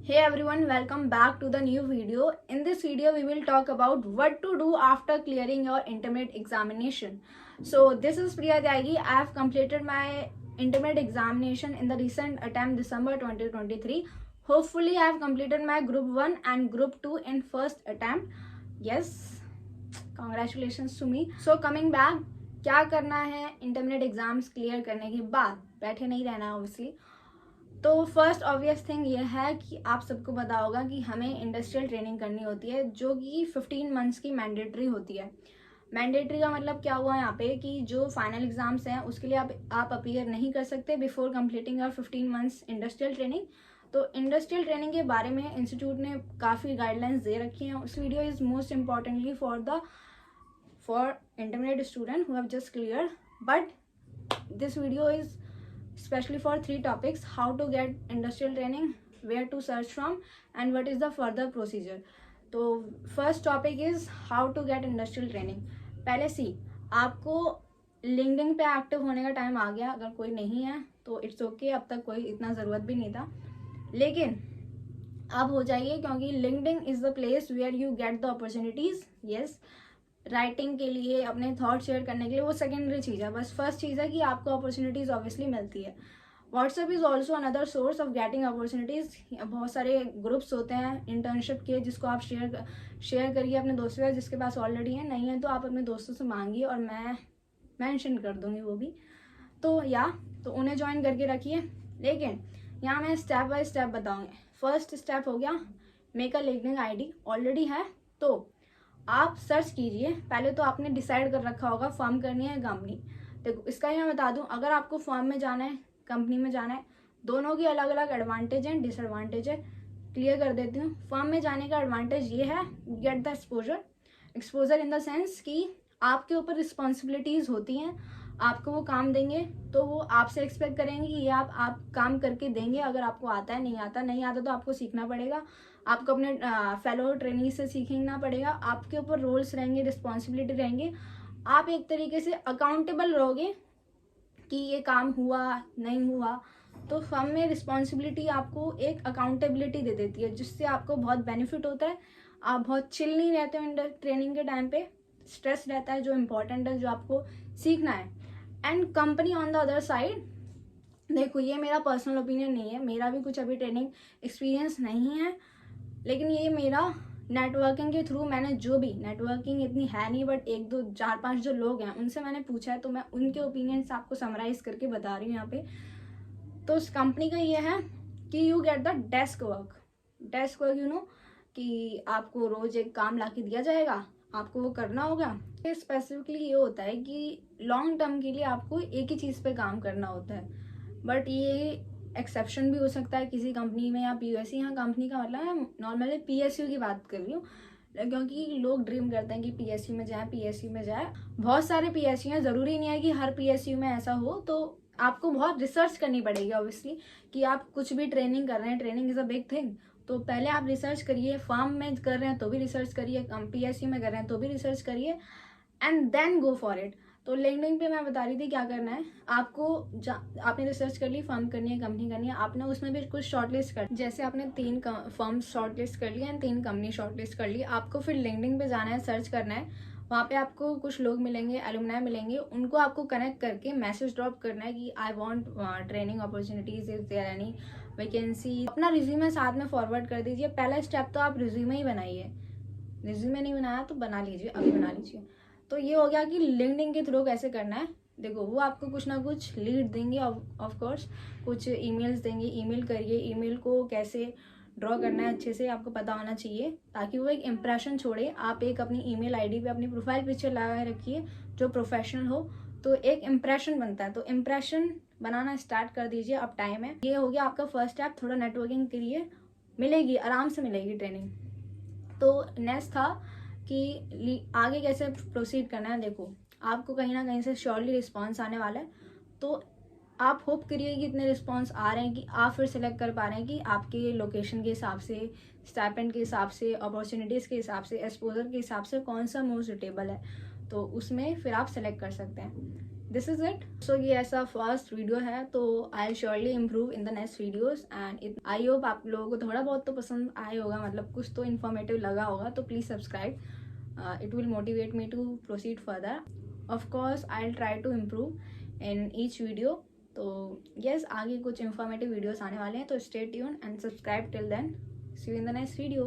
Hey everyone, welcome back to the new video. In this video, we will talk about what to do after clearing your intermediate examination. So this is Priya Tyagi. I have completed my intermediate examination in the recent attempt December 2023. Hopefully, I have completed my group 1 and group 2 in first attempt. Yes, congratulations to me. So coming back, क्या करना है intermediate exams clear करने के बाद? बैठे नहीं रहना obviously. तो फर्स्ट ऑब्वियस थिंग ये है कि आप सबको पता होगा कि हमें इंडस्ट्रियल ट्रेनिंग करनी होती है जो कि 15 मंथ्स की मैंडेटरी होती है। मैंडेटरी का मतलब क्या हुआ यहाँ पे कि जो फाइनल एग्जाम्स हैं उसके लिए आप अपीयर नहीं कर सकते before completing your 15 months industrial training. तो इंडस्ट्रियल ट्रेनिंग के बारे में इंस्टीट्यूट ने काफ़ी गाइडलाइंस दे रखी हैं। उस video is most importantly for intermediate student who have just clear, but this video is especially for 3 topics: how to get industrial training, where to search from, and what is the further procedure. तो first topic is how to get industrial training. पहले आपको LinkedIn पे active होने का time आ गया। अगर कोई नहीं है तो इट्स ओके, अब तक कोई इतना ज़रूरत भी नहीं था, लेकिन अब हो जाइए क्योंकि LinkedIn is the place where you get the opportunities. Yes, writing के लिए, अपने थॉट शेयर करने के लिए, वो सेकेंडरी चीज़ है। बस फर्स्ट चीज़ है कि आपको अपॉर्चुनिटीज़ ऑब्वियसली मिलती है। WhatsApp is also another source of getting opportunities. बहुत सारे ग्रुप्स होते हैं इंटर्नशिप के जिसको आप शेयर करिए अपने दोस्तों के, जिसके पास ऑलरेडी है। नहीं है तो आप अपने दोस्तों से मांगिए और मैं मेंशन कर दूँगी वो भी। तो उन्हें ज्वाइन करके रखिए। लेकिन यहाँ मैं स्टेप बाय स्टेप बताऊँगी। फर्स्ट स्टेप हो गया, make a LinkedIn ID. Already है तो आप सर्च कीजिए। पहले तो आपने डिसाइड कर रखा होगा फर्म करनी है कंपनी। देखो, इसका ही मैं बता दूं, अगर आपको फर्म में जाना है, कंपनी में जाना है, दोनों की अलग अलग एडवांटेज हैं, डिसएडवांटेज है। क्लियर कर देती हूँ। फर्म में जाने का एडवांटेज ये है, get the exposure in the sense कि आपके ऊपर रिस्पॉन्सिबिलिटीज़ होती हैं। आपको वो काम देंगे तो वो आपसे एक्सपेक्ट करेंगे कि ये आप काम करके देंगे। अगर आपको आता है, नहीं आता तो आपको सीखना पड़ेगा। आपको अपने फेलो ट्रेनिंग से सीखना पड़ेगा। आपके ऊपर रोल्स रहेंगे, रिस्पॉन्सिबिलिटी रहेंगे। आप एक तरीके से अकाउंटेबल रहोगे कि ये काम हुआ नहीं हुआ। तो फर्म में रिस्पॉन्सिबिलिटी आपको एक अकाउंटेबिलिटी दे देती है, जिससे आपको बहुत बेनिफिट होता है। आप बहुत चिल नहीं रहते हो ट्रेनिंग के टाइम पे। स्ट्रेस रहता है जो इम्पोर्टेंट है, जो आपको सीखना है। And company on the other side, देखो ये मेरा पर्सनल ओपिनियन नहीं है, मेरा भी कुछ अभी ट्रेनिंग एक्सपीरियंस नहीं है, लेकिन ये मेरा नेटवर्किंग के थ्रू, मैंने जो भी, नेटवर्किंग इतनी है नहीं बट 1 2 4 5 जो लोग हैं उनसे मैंने पूछा है, तो मैं उनके ओपिनियंस आपको समराइज करके बता रही हूँ यहाँ पे। तो इस कंपनी का ये है कि you get the desk work you know, कि आपको रोज एक काम ला के दिया जाएगा, आपको वो करना होगा। स्पेसिफिकली ये होता है कि लॉन्ग टर्म के लिए आपको एक ही चीज़ पे काम करना होता है, बट ये एक्सेप्शन भी हो सकता है किसी कंपनी में या पीएसयू। यहाँ कंपनी का मतलब है नॉर्मली पीएसयू की बात कर रही हूँ, क्योंकि लोग ड्रीम करते हैं कि पीएसयू में जाए। बहुत सारे पीएसयू हैं, ज़रूरी नहीं है कि हर पीएसयू में ऐसा हो। तो आपको बहुत रिसर्च करनी पड़ेगी ऑब्वियसली, कि आप कुछ भी ट्रेनिंग कर रहे हैं, training is a big thing. तो पहले आप रिसर्च करिए, फर्म में कर रहे हैं तो भी रिसर्च करिए, पीएसयू में कर रहे हैं तो भी रिसर्च करिए, and then go for it. तो लिंक्डइन पे मैं बता रही थी क्या करना है आपको। आपने रिसर्च कर ली, फर्म करनी है, कंपनी करनी है, आपने उसमें भी कुछ शॉर्टलिस्ट कर, जैसे आपने 3 फर्म शॉर्टलिस्ट कर ली एंड 3 कंपनी शॉर्टलिस्ट कर ली। आपको फिर लिंक्डइन पे जाना है, सर्च करना है। वहाँ पे आपको कुछ लोग मिलेंगे, एलुमनाई मिलेंगे, उनको आपको कनेक्ट करके मैसेज ड्रॉप करना है कि I want training opportunities, is there any vacancy. अपना रिज्यूमे साथ में फॉरवर्ड कर दीजिए। पहला स्टेप तो आप रिज्यूमे ही बनाइए। रिज्यूमे नहीं बनाया तो बना लीजिए, अभी बना लीजिए। तो ये हो गया कि लिंक्डइन के थ्रू कैसे करना है। देखो, वो आपको कुछ ना कुछ लीड देंगे, ऑफ कोर्स कुछ ईमेल्स देंगे। ईमेल करिए, ईमेल को कैसे ड्रॉ करना है अच्छे से आपको पता होना चाहिए, ताकि वो एक इम्प्रेशन छोड़े। आप एक अपनी ईमेल आईडी पे अपनी प्रोफाइल पिक्चर लगा रखिए जो प्रोफेशनल हो, तो एक इम्प्रेशन बनता है। तो इम्प्रेशन बनाना स्टार्ट कर दीजिए, अब टाइम है। ये हो गया आपका फर्स्ट स्टेप। थोड़ा नेटवर्किंग के लिए मिलेगी, आराम से मिलेगी ट्रेनिंग। तो नेक्स्ट था कि आगे कैसे प्रोसीड करना है। देखो, आपको कहीं ना कहीं से श्योरली रिस्पॉन्स आने वाला है, तो आप होप करिए कि इतने रिस्पॉन्स आ रहे हैं कि आप फिर सेलेक्ट कर पा रहे हैं कि आपके लोकेशन के हिसाब से, स्टाइपेंड के हिसाब से, अपॉर्चुनिटीज़ के हिसाब से, एक्सपोजर के हिसाब से कौन सा मोस्ट सुटेबल है। तो उसमें फिर आप सेलेक्ट कर सकते हैं। This is it. सो ये ऐसा फर्स्ट वीडियो है, तो I surely improve in the next videos. And I hope आप लोगों को थोड़ा बहुत तो पसंद आया होगा, मतलब कुछ तो इन्फॉर्मेटिव लगा होगा. तो please subscribe. It will motivate me to proceed further. Of course, I'll try to improve in each video. तो yes, आगे कुछ informative videos आने वाले हैं, तो stay tuned and subscribe till then. See you in the next video.